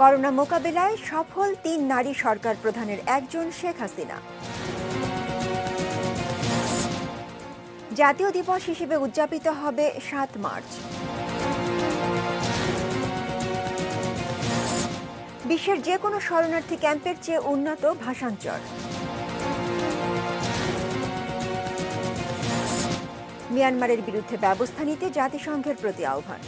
Corona মোকাবিলায় সফল ৩ নারী সরকার প্রধানের একজন শেখ হাসিনা। জাতীয় দিবস হিসেবে উদযাপিত হবে ৭ মার্চ। বিশ্বের যে কোনো শরণার্থী ক্যাম্পের চেয়ে উন্নত ভাষাঞ্চল। মিয়ানমারের বিরুদ্ধে ব্যবস্থা নিতে জাতিসংঘের প্রতি আহ্বান।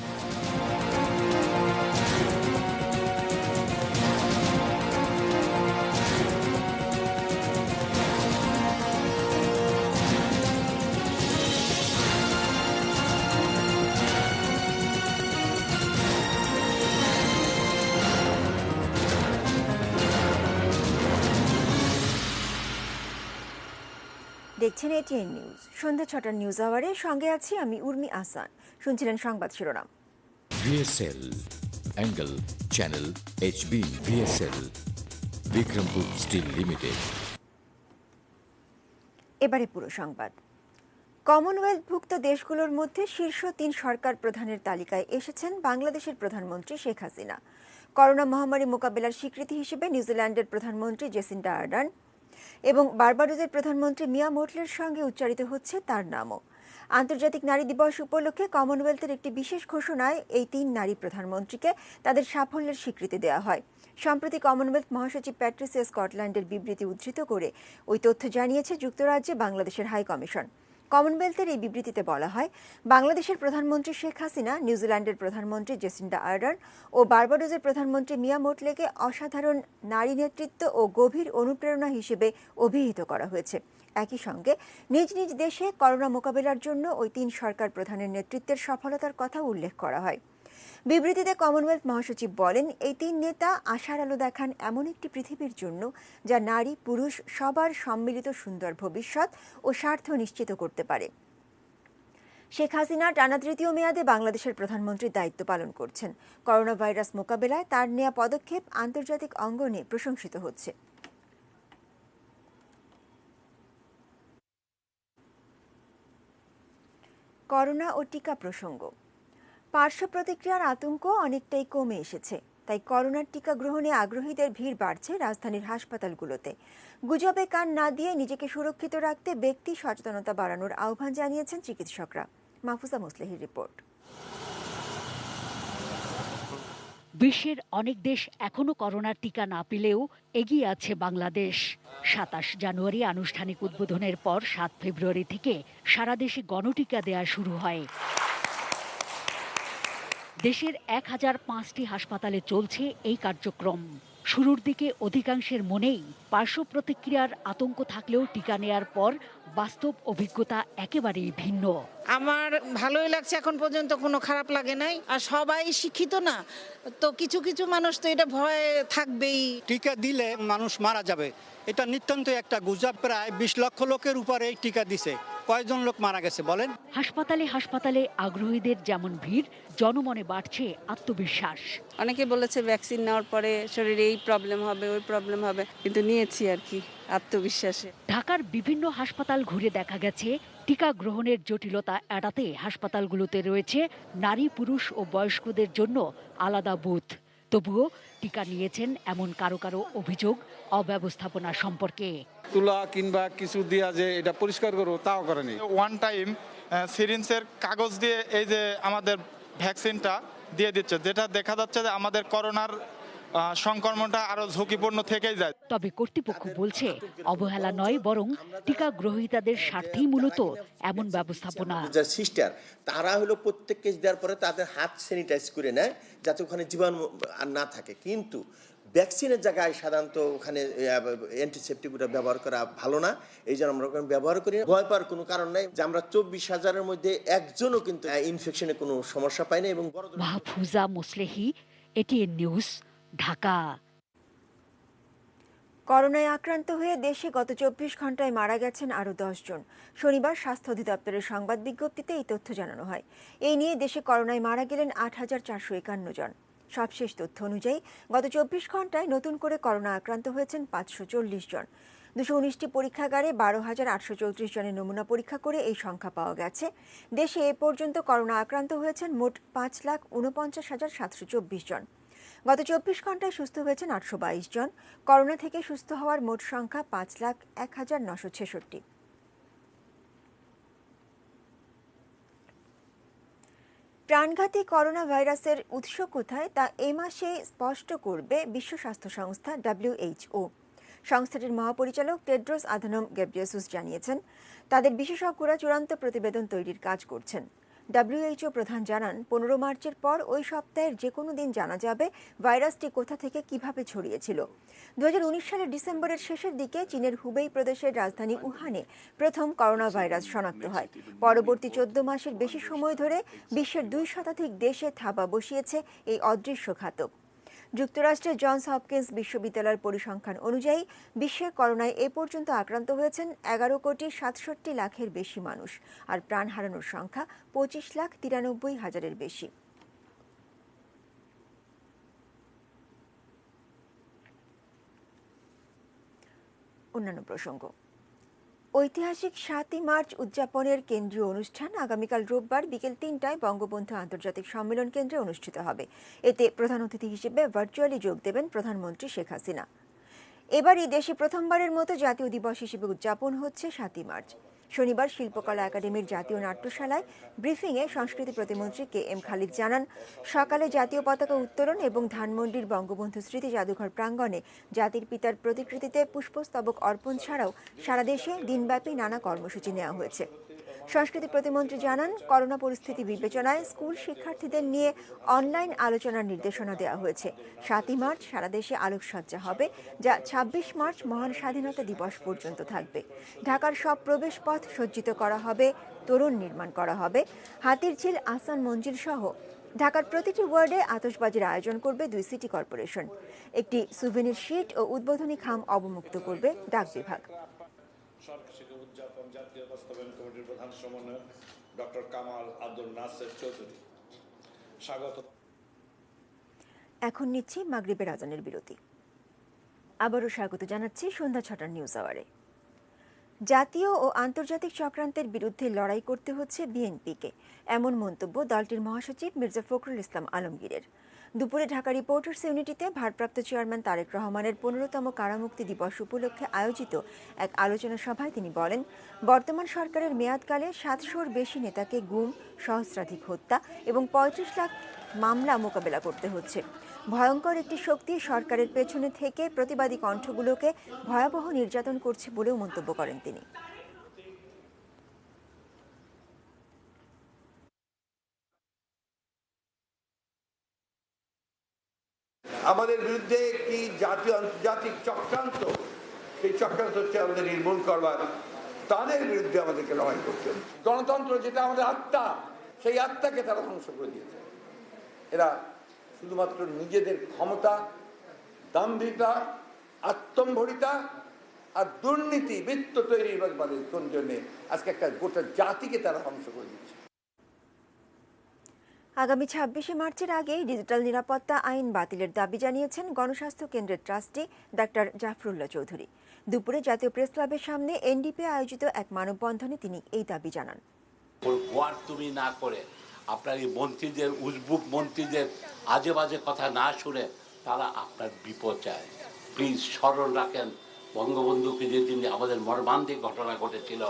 দেখছেন এটিএন নিউজ। সন্ধ্যা ৬টার নিউজ আওয়ারে সঙ্গে আছি আমি উর্মি আহসান। শুনছিলেন সংবাদ শিরোনাম। VSL Angle Channel HB VSL Bikrampur steel limited. এবারে পুরো সংবাদ। কমনওয়েলথভুক্ত দেশগুলোর মধ্যে শীর্ষ ৩ সরকার প্রধানের তালিকায় এসেছেন বাংলাদেশের প্রধানমন্ত্রী শেখ হাসিনা। করোনা মহামারী মোকাবেলার স্বীকৃতি হিসেবে নিউজিল্যান্ডের প্রধানমন্ত্রী জেসিন্ডা আর্ডার্ন এবং বার্বাডোসের প্রধানমন্ত্রী মিয়া মোটলের সঙ্গে উচ্চারিত হচ্ছে তার নামও। আন্তর্জাতিক নারী দিবস উপলক্ষে কমনওয়েলথের একটি বিশেষ ঘোষণায় এই ৩ নারী প্রধানমন্ত্রীকে তাদের সাফল্যের স্বীকৃতি দেওয়া হয়। সম্প্রতি কমনওয়েলথ মহাসচিব প্যাট্রিসিয়া স্কটল্যান্ডের বিবৃতি উদ্ধৃত করে ওই তথ্য জানিয়েছে যুক্তরাজ্যে বাংলাদেশের হাই কমিশন। কমনওয়েলথের এই বিবৃতিতে বলা হয়, বাংলাদেশের প্রধানমন্ত্রী শেখ হাসিনা, নিউজিল্যান্ডের প্রধানমন্ত্রী জেসিন্ডা আর্ডার্ন ও বার্বাডোসের প্রধানমন্ত্রী মিয়া মোটলেকে অসাধারণ নারী নেতৃত্ব ও গভীর অনুপ্রেরণা হিসেবে অভিহিত করা হয়েছে। একই সঙ্গে নিজ নিজ দেশে করোনা মোকাবেলার জন্য ওই ৩ সরকার প্রধানের নেতৃত্বের সফলতার কথা উল্লেখ করা হয়। বিবৃতিতে কমনওয়েলথ মহাসচিব বলেন, এই ৩ নেতা আশার আলো দেখান এমন একটি পৃথিবীর জন্য যা নারী পুরুষ সবার সম্মিলিত সুন্দর ভবিষ্যৎ ও স্বার্থ নিশ্চিত করতে পারে। শেখ হাসিনা টানা ৩য় মেয়াদে বাংলাদেশের প্রধানমন্ত্রীর দায়িত্ব পালন করছেন। করোনা ভাইরাস মোকাবেলায় তার নেয়া পদক্ষেপ আন্তর্জাতিক অঙ্গনে প্রশংসিত হচ্ছে। করোনা ও টিকা প্রসঙ্গ। পার্শ্ব প্রতিক্রিয়ার আতঙ্ক অনেকটাই কমে এসেছে, তাই করোনার টিকা গ্রহণে আগ্রহীদের ভিড় বাড়ছে রাজধানীর হাসপাতালগুলোতে। গুজবে কান না দিয়ে নিজেকে সুরক্ষিত রাখতে ব্যক্তি সচেতনতা বাড়ানোর আহ্বান জানিয়েছেন চিকিৎসকরা। মাহফুজা মুসলেহির রিপোর্ট। বিশ্বের অনেক দেশ এখনো করোনার টিকা না পেলেও এগিয়ে আছে বাংলাদেশ। ২৭ জানুয়ারি আনুষ্ঠানিক উদ্বোধনের পর ৭ ফেব্রুয়ারি থেকে সারা দেশে গণটিকা দেয়া শুরু হয়। দেশের ১,০০৫টি হাসপাতালে চলছে এই কার্যক্রম। শুরুর দিকে অধিকাংশের মনেই পার্শ্ব প্রতিক্রিয়ার আতঙ্ক থাকলেও টিকা নেয়ার পর বাস্তব অভিজ্ঞতা একেবারেই ভিন্ন। আমার ভালোই লাগছে, এখন পর্যন্ত কোনো খারাপ লাগে নাই। আর সবাই শিক্ষিত না, তো কিছু কিছু মানুষ তো এটা ভয় থাকবেই। টিকা দিলে মানুষ মারা যাবে, এটা নিতান্ত একটা গুজব। প্রায় ২০ লক্ষ লোকের উপরে টিকা দিছে, কয়জন লোক মারা গেছে বলেন? হাসপাতালে হাসপাতালে আগ্রহীদের যেমন ভিড়, জনমনে বাড়ছে আত্মবিশ্বাস। অনেকে বলেছে ভ্যাকসিন নেওয়ার পরে শরীরে এই প্রবলেম হবে, ওই প্রবলেম হবে, কিন্তু নিয়েছি আর কি আত্মবিশ্বাসে। ঢাকার বিভিন্ন হাসপাতাল ঘুরে দেখা গেছে টিকা গ্রহণের জটিলতা এড়াতে হাসপাতালগুলোতে রয়েছে নারী পুরুষ ও বয়স্কদের জন্য আলাদা বুথ। তবুও টিকা নিয়েছেন এমন কারো কারো অভিযোগ অব্যবস্থাপনা সম্পর্কে। তুলা কিংবা কিছু দিয়া যে এটা পরিষ্কার করবো তাও করেনি। ওয়ান টাইম সিরিঞ্জের কাগজ দিয়ে এই যে আমাদের ভ্যাকসিনটা দিয়ে দিচ্ছে, যেটা দেখা যাচ্ছে যে আমাদের করোনার সংক্রমণটা আরো ঝুঁকিপূর্ণ থেকেই যায়। তবে কর্তৃপক্ষ বলছে অবহেলা নয়, বরং টিকা গ্রহীতাদের স্বার্থেই মূলত এমন ব্যবস্থাপনা। যারা সিস্টার তারা হলো প্রত্যেক কেস দেওয়ার পরে তাদের হাত স্যানিটাইজ করে নেয় যাতে ওখানে জীবাণু আর না থাকে। কিন্তু ভ্যাকসিনের জায়গায় সাধারণত ওখানে অ্যান্টিসেপটিকটা ব্যবহার করা ভালো না, এই জন্য আমরা ওখানে ব্যবহার করি। ভয় পাওয়ার কোনো কারণ নাই যে আমরা ২৪,০০০-এর মধ্যে একজনও কিন্তু ইনফেকশনের কোনো সমস্যা পাই না। এবং মাহফুজা মুসলেহি, এটিএন নিউজ, ঢাকা। করোনায় আক্রান্ত হয়ে দেশে গত ২৪ ঘন্টায় মারা গেছেন আরও ১০ জন। শনিবার স্বাস্থ্য অধিদপ্তরের সংবাদ বিজ্ঞপ্তিতে এই তথ্য জানানো হয়। এই নিয়ে দেশে করোনায় মারা গেলেন ৮,৪৫১ জন। সবশেষ তথ্য অনুযায়ী গত ২৪ ঘন্টায় নতুন করে করোনা আক্রান্ত হয়েছেন ৫৪০ জন। ২১৯টি পরীক্ষাগারে ১২,৮৩৪ জনের নমুনা পরীক্ষা করে এই সংখ্যা পাওয়া গেছে। দেশে এ পর্যন্ত করোনা আক্রান্ত হয়েছেন মোট ৫,৪৯,৭২৪ জন। গত 24 ঘন্টায় সুস্থ হয়েছেন 822 জন। করোনা থেকে সুস্থ হওয়ার মোট সংখ্যা 5,01,966। প্রাণঘাতী করোনা ভাইরাসের উৎস কোথায় তা এই মাসে স্পষ্ট করবে বিশ্ব স্বাস্থ্য সংস্থা WHO। সংস্থাটির মহাপরিচালক টেড্রোস আধানম গেব্রিয়েসুস জানিয়েছেন, তাদের বিশেষজ্ঞরা চূড়ান্ত প্রতিবেদন তৈরির কাজ করছেন। WHO প্রধান জানান, 15 মার্চের পর ওই সপ্তাহের যে কোনো দিন জানা যাবে ভাইরাসটি কোথা থেকে কিভাবে ছড়িয়েছিল। 2019 সালের ডিসেম্বরের শেষের দিকে চীনের হুবেই প্রদেশের রাজধানী উহানে প্রথম করোনা ভাইরাস শনাক্ত হয়। পরবর্তী 14 মাসের বেশি সময় ধরে বিশ্বের 2 শতাধিক দেশে থাবা বসিয়েছে এই অদৃশ্য ঘাতক। যুক্তরাষ্ট্রের জনস হপকিন্স বিশ্ববিদ্যালয়ের পরিসংখ্যান অনুযায়ী বিশ্বে করোনায় এ পর্যন্ত আক্রান্ত হয়েছেন 11,67,00,000-এর বেশি মানুষ, আর প্রাণ হারানোর সংখ্যা 25,93,000-এর বেশি। অন্যান্য প্রসঙ্গ, ঐতিহাসিক 7ই মার্চ উদযাপনের কেন্দ্রীয় অনুষ্ঠান আগামীকাল রোববার বিকেল 3টায় বঙ্গবন্ধু আন্তর্জাতিক সম্মেলন কেন্দ্রে অনুষ্ঠিত হবে। এতে প্রধান অতিথি হিসেবে ভার্চুয়ালি যোগ দেবেন প্রধানমন্ত্রী শেখ হাসিনা। এবারই দেশে প্রথমবারের মতো জাতীয় দিবস হিসেবে উদযাপন হচ্ছে 7ই মার্চ। শনিবার শিল্পকলা একাডেমির জাতীয় নাট্যশালায় ব্রিফিংয়ে সংস্কৃতি প্রতিমন্ত্রী KM খালিদ জানান, সকালে জাতীয় পতাকা উত্তোলন এবং ধানমন্ডির বঙ্গবন্ধু স্মৃতি জাদুঘর প্রাঙ্গণে জাতির পিতার প্রতিকৃতিতে পুষ্পস্তবক অর্পণ ছাড়াও সারা দেশে দিনব্যাপী নানা কর্মসূচি নেওয়া হয়েছে। সংস্কৃতি প্রতিমন্ত্রী জানান, করোনা পরিস্থিতি বিবেচনায় স্কুল শিক্ষার্থীদের নিয়ে অনলাইন আলোচনার নির্দেশনা দেওয়া হয়েছে। 7ই মার্চ সারা দেশে আলোকসজ্জা হবে, যা 26 মার্চ মহান স্বাধীনতা দিবস পর্যন্ত থাকবে। ঢাকার সব প্রবেশ পথ সজ্জিত করা হবে, তোরণ নির্মাণ করা হবে। হাতিরঝিল, আহসান মঞ্জিল সহ ঢাকার প্রতিটি ওয়ার্ডে আতশবাজির আয়োজন করবে 2 সিটি কর্পোরেশন। একটি সুভেনির শিট ও উদ্বোধনী খাম অবমুক্ত করবে ডাক বিভাগ। উদযাপন জাতীয় বাস্তবায়ন কমিটির প্রধান সমন্বয়ক ডক্টর কামাল আব্দুল নাসের চৌধুরী স্বাগত। এখন নিচ্ছি মাগরিবের আজানের বিরতি। আবারও স্বাগত জানাচ্ছি সন্ধ্যা 6টার নিউজ আওয়ারে। জাতীয় ও আন্তর্জাতিক চক্রান্তের বিরুদ্ধে লড়াই করতে হচ্ছে বিএনপিকে, এমন মন্তব্য দলটির মহাসচিব মির্জা ফখরুল ইসলাম আলমগীরের। দুপুরে ঢাকা রিপোর্টার্স ইউনিটিতে ভারপ্রাপ্ত চেয়ারম্যান তারেক রহমানের 15তম কারামুক্তি দিবস উপলক্ষে আয়োজিত এক আলোচনা সভায় তিনি বলেন, বর্তমান সরকারের মেয়াদকালে 700-র বেশি নেতাকে গুম, সহস্রাধিক হত্যা এবং 35 লাখ মামলা মোকাবেলা করতে হচ্ছে। ভয়ঙ্কর একটি শক্তি সরকারের পেছনে থেকে প্রতিবাদী কণ্ঠগুলোকে ভয়াবহ নির্যাতন করছে বলেও মন্তব্য করেন তিনি। আমাদের বিরুদ্ধে একটি জাতীয় আন্তর্জাতিক চক্রান্ত, সেই চক্রান্ত হচ্ছে আমাদের নির্মূল করবার, তাদের বিরুদ্ধে আমাদেরকে লড়াই করতে হবে। গণতন্ত্র যেটা আমাদের আত্মা, সেই আত্মাকে তারা ধ্বংস করে দিয়েছে। এরা শুধুমাত্র নিজেদের ক্ষমতা, দাম্ভিকতা, আত্মম্ভরিতা আর দুর্নীতি, বৃত্ত তৈরির জন্য আজকে একটা গোটা জাতিকে তারা ধ্বংস করে দিচ্ছে। আগামী 26শে মার্চের আগেই ডিজিটাল নিরাপত্তা আইন বাতিলের দাবি জানিয়েছেন গণস্বাস্থ্য কেন্দ্রের ট্রাস্টি ডাক্তার জাফরুল্লাহ চৌধুরী। দুপুরে জাতীয় প্রেস ক্লাবের সামনে এনডিপি আয়োজিত এক মানববন্ধনে তিনি এই দাবি জানান। তুমি না করে আপনার এই মন্ত্রীদের, উজবুক মন্ত্রীদের আজে বাজে কথা না শুনে তারা আপনার বিপদ চায়। প্লিজ স্মরণ রাখেন, বঙ্গবন্ধুকে যেদিন আমাদের মর্মান্তিক ঘটনা ঘটেছিল,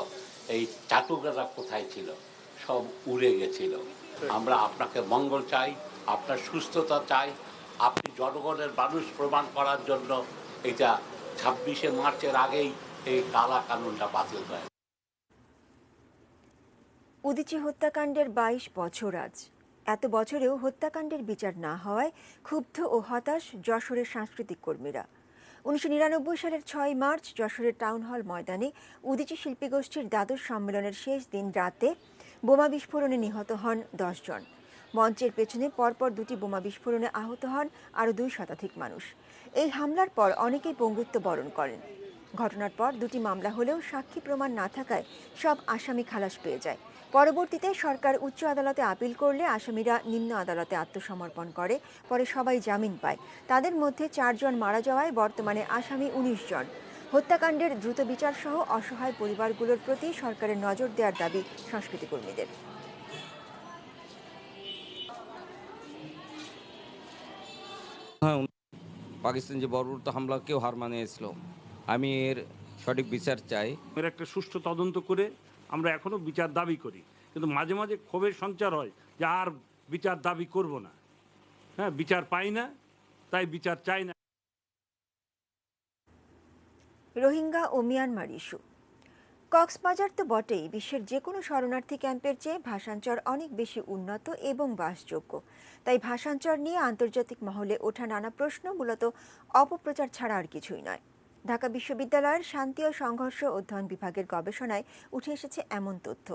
এই চাটুকারা কোথায় ছিল? সব উড়ে গেছিল। আমরা আপনাকে মঙ্গল চাই, আপনার সুস্থতা চাই। আপনি জনগণের মানুষ প্রমাণ করার জন্য এটা 26শে মার্চের আগেই এই কালা কানুনটা বাতিল হয়। উদীচী হত্যাকাণ্ডের 22 বছর আজ। এত বছরেও হত্যাকাণ্ডের বিচার না হওয়ায় ক্ষুব্ধ ও হতাশ যশোরের সাংস্কৃতিক কর্মীরা। 1999 সালের 6 মার্চ যশোরের টাউন হল ময়দানে উদীচী শিল্পী গোষ্ঠীর দ্বাদশ সম্মেলনের শেষ দিন রাতে বোমা বিস্ফোরণে নিহত হন 10 জন। মঞ্চের পেছনে পরপর 2টি বোমা বিস্ফোরণে আহত হন আরও 2 শতাধিক মানুষ। এই হামলার পর অনেকেই পঙ্গুত্ব বরণ করেন। ঘটনার পর 2টি মামলা হলেও সাক্ষী প্রমাণ না থাকায় সব আসামি খালাস পেয়ে যায়। পরবর্তীতে সরকার উচ্চ আদালতে আপিল করলে আসামিরা নিম্ন আদালতে আত্মসমর্পণ করে, পরে সবাই জামিন পায়। তাদের মধ্যে 4 জন মারা যাওয়ায় বর্তমানে আসামি 19 জন। হত্যাকাণ্ডের দ্রুত বিচার সহ অসহায় পরিবারগুলোর প্রতি সরকারের নজর দেওয়ার দাবি সংস্কৃতি কর্মীদের। হ্যাঁ, পাকিস্তান যে বর্বরতা হামলা কেউ হার মানিয়েছিল, আমি এর সঠিক বিচার চাই। এর একটা সুষ্ঠু তদন্ত করে আমরা এখনো বিচার দাবি করি, কিন্তু মাঝে মাঝে ক্ষোভের সঞ্চার হয় যে আর বিচার দাবি করব না, হ্যাঁ বিচার পাই না, তাই বিচার চাই না। রোহিঙ্গা ও মিয়ানমার ইস্যু। কক্সবাজার তো বটেই, বিশ্বের যে কোনো শরণার্থী ক্যাম্পের চেয়ে ভাসানচর অনেক বেশি উন্নত এবং বাসযোগ্য। তাই ভাসানচর নিয়ে আন্তর্জাতিক মহলে ওঠা নানা প্রশ্ন মূলত অপপ্রচার ছাড়া আর কিছুই নয়। ঢাকা বিশ্ববিদ্যালয়ের শান্তি ও সংঘর্ষ অধ্যয়ন বিভাগের গবেষণায় উঠে এসেছে এমন তথ্য।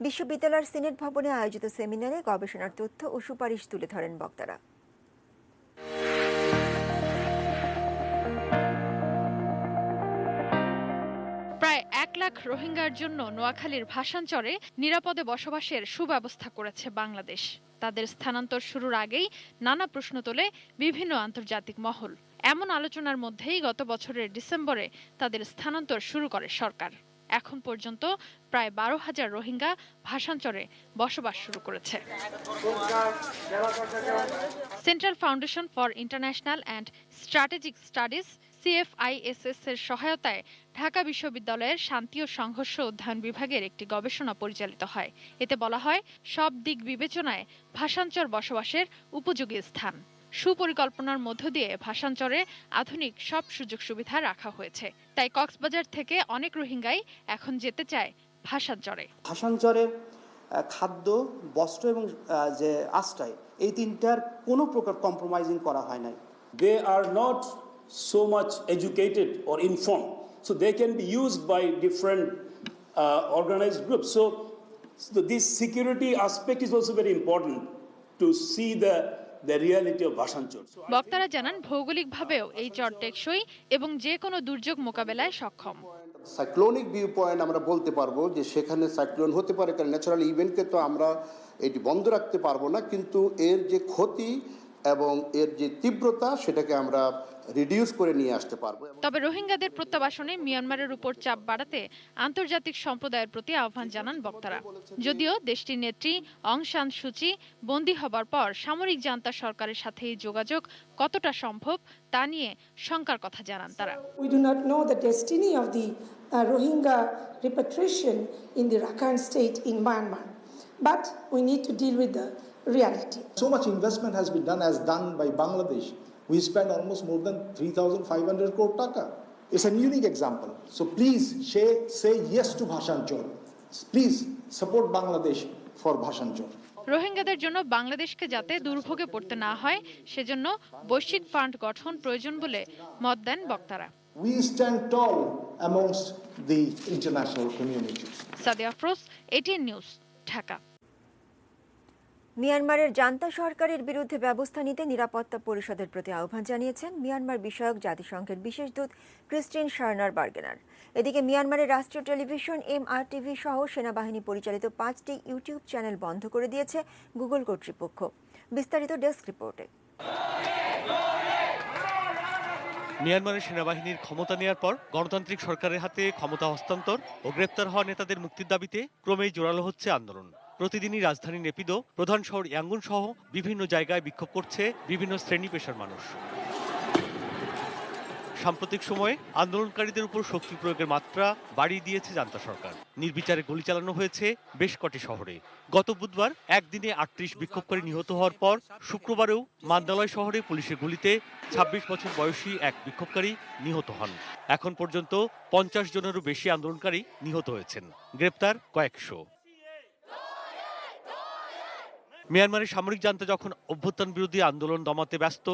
বিশ্ববিদ্যালয়ের সিনেট ভবনে আয়োজিত সেমিনারে গবেষণার তথ্য ও সুপারিশ তুলে ধরেন বক্তারা। প্রায় 1 লাখ রোহিঙ্গার জন্য নোয়াখালীর ভাসানচরে নিরাপদে বসবাসের সুব্যবস্থা করেছে বাংলাদেশ। তাদের স্থানান্তর শুরুর আগেই নানা প্রশ্ন তোলে বিভিন্ন আন্তর্জাতিক মহল। এমন আলোচনার মধ্যেই গত বছরের ডিসেম্বরে তাদের স্থানান্তর শুরু করে সরকার। এখন পর্যন্ত প্রায় 12,000 রোহিঙ্গা ভাসানচরে বসবাস শুরু করেছে। Central foundation for international and strategic studies CFISS এর সহায়তায় ঢাকা বিশ্ববিদ্যালয়ের শান্তি ও সংঘর্ষ অধ্যয়ন বিভাগের একটি গবেষণা পরিচালিত হয়। এতে বলা হয়, সব দিক বিবেচনায় ভাসানচর বসবাসের উপযোগী স্থান। সুপরিকল্পনার মধ্য দিয়ে ভাসানচরে আধুনিক সব সুযোগ সুবিধা রাখা হয়েছে। তাই কক্সবাজার থেকে অনেক রোহিঙ্গাই এখন যেতে চায় ভাসানচরে। ভাসানচরে খাদ্য, বস্ত্র এবং যে আশ্রয়, এই তিনটার কোনো প্রকার কম্প্রোমাইজিং করা হয় নাই। They are not so much educated or informed, so they can be used by different organized groups. So this security aspect is also very important to see the reality of Bhasanchar. বক্তারা জানান, ভৌগোলিকভাবেও এই চর টেকসই এবং যে কোনো দুর্যোগ মোকাবেলায় সক্ষম। সাইক্লোনিক ভিউ পয়েন্ট আমরা বলতে পারবো যে সেখানে সাইক্লোন হতে পারে, কারণ ন্যাচারাল ইভেন্টকে তো আমরা এটি বন্ধ রাখতে পারবো না, কিন্তু এর যে ক্ষতি এবং এর যে তীব্রতা সেটাকে আমরা রিডিউস করে নিয়ে আসতে পারবো। তবে রোহিঙ্গাদের প্রত্যাবাসনে মিয়ানমারের উপর চাপ বাড়াতে আন্তর্জাতিক সম্প্রদায়ের প্রতি আহ্বান জানান বক্তারা। যদিও দেশটির নেত্রী অং সান সুচি বন্দী হবার পর সামরিক জান্তা সরকারের সাথে যোগাযোগ কতটা সম্ভব তা নিয়ে শঙ্কার কথা জানান তারা। We do not know the destiny of the Rohingya repatriation in the Rakhine state in Myanmar, but we need to deal with the reality. So much investment has been done by Bangladesh. We spend almost more than 3,500 crore taka. It's an unique example. So please say yes to Bhasanchar. Please support Bangladesh for Bhasanchar. রোহিঙ্গাদের জন্য বাংলাদেশকে যাতে দুর্ভোগে পড়তে না হয় সেজন্য বৈশ্বিক ফান্ড গঠন প্রয়োজন বলে মত দেন বক্তারা। We stand tall amongst the international community. Sadia Afroz, ATN news, Dhaka. মিয়ানমারের জান্তা সরকারের বিরুদ্ধে ব্যবস্থা নিতে নিরাপত্তা পরিষদের প্রতি আহ্বান জানিয়েছেন মিয়ানমার বিষয়ক জাতিসংঘের বিশেষ দূত ক্রিস্টিন শার্নার বার্গেনার। এদিকে মিয়ানমারের রাষ্ট্রীয় টেলিভিশন MRTV সহ সেনাবাহিনী পরিচালিত 5টি ইউটিউব চ্যানেল বন্ধ করে দিয়েছে গুগল কর্তৃপক্ষ। বিস্তারিত ডেস্ক রিপোর্টে। মিয়ানমারের সেনাবাহিনীর ক্ষমতা নেয়ার পর গণতান্ত্রিক সরকারের হাতে ক্ষমতা হস্তান্তর ও গ্রেপ্তার হওয়া নেতাদের মুক্তির দাবিতে ক্রমেই জোরালো হচ্ছে আন্দোলন। প্রতিদিনই রাজধানী নেপিদো, প্রধান শহর ইয়াঙ্গুন সহ বিভিন্ন জায়গায় বিক্ষোভ করছে বিভিন্ন শ্রেণী পেশার মানুষ। সাম্প্রতিক সময়ে আন্দোলনকারীদের উপর শক্তি প্রয়োগের মাত্রা বাড়িয়ে দিয়েছে জান্তা সরকার। নির্বিচারে গুলি চালানো হয়েছে বেশ কটি শহরে। গত বুধবার একদিনে 38 বিক্ষোভকারী নিহত হওয়ার পর শুক্রবারেও মান্দালয় শহরে পুলিশের গুলিতে 26 বছর বয়সী এক বিক্ষোভকারী নিহত হন। এখন পর্যন্ত 50 জনেরও বেশি আন্দোলনকারী নিহত হয়েছেন, গ্রেপ্তার কয়েকশো। মিয়ানমারের সামরিক জান্তা যখন অভ্যুত্থান বিরোধী আন্দোলন দমাতে ব্যস্ত,